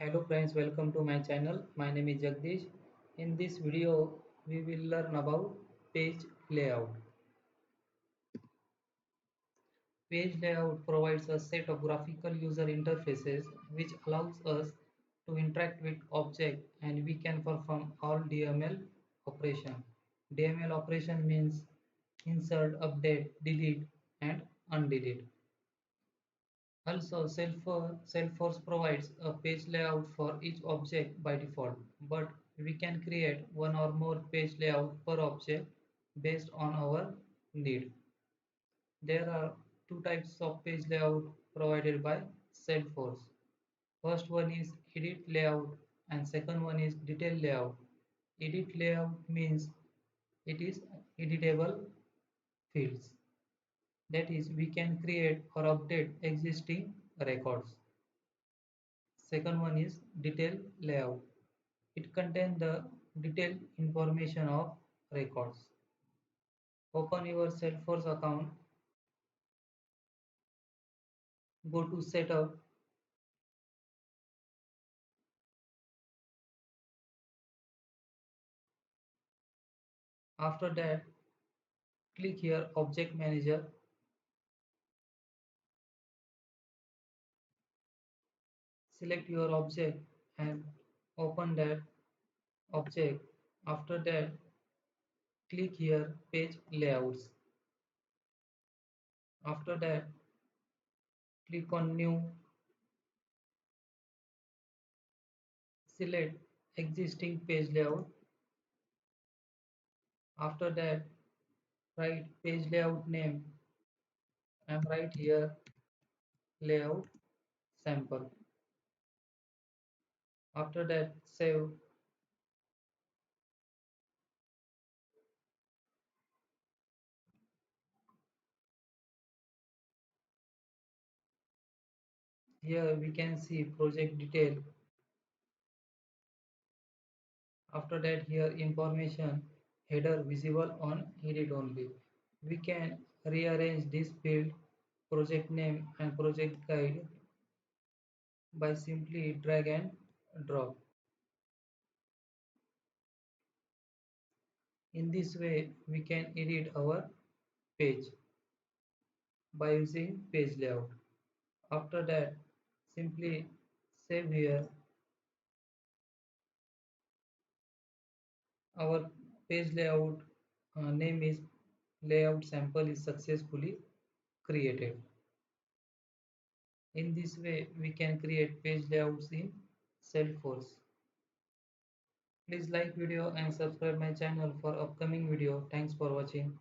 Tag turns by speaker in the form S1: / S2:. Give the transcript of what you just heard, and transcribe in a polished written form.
S1: Hello friends, welcome to my channel. My name is Jagdish. In this video, we will learn about page layout. Page layout provides a set of graphical user interfaces which allows us to interact with objects and we can perform all DML operation. DML operation means insert, update, delete and undelete. Also, Salesforce provides a page layout for each object by default, but we can create one or more page layout per object based on our need. There are two types of page layout provided by Salesforce. First one is edit layout and second one is detail layout. Edit layout means it is editable fields. That is, we can create or update existing records. Second one is detail layout. It contains the detailed information of records. Open your Salesforce account, go to setup, after that click here object manager, select your object and open that object. After that click here page layouts. After that click on new, select existing page layout. After that write page layout name and write here layout sample. After that save. Here we can see project detail. After that here information header visible on edit only. We can rearrange this field project name and project guide by simply drag and drop. In this way we can edit our page by using page layout. After that simply save here. Our page layout name is layout sample is successfully created. In this way, we can create page layouts in Salesforce. Please like video and subscribe my channel for upcoming video. Thanks for watching.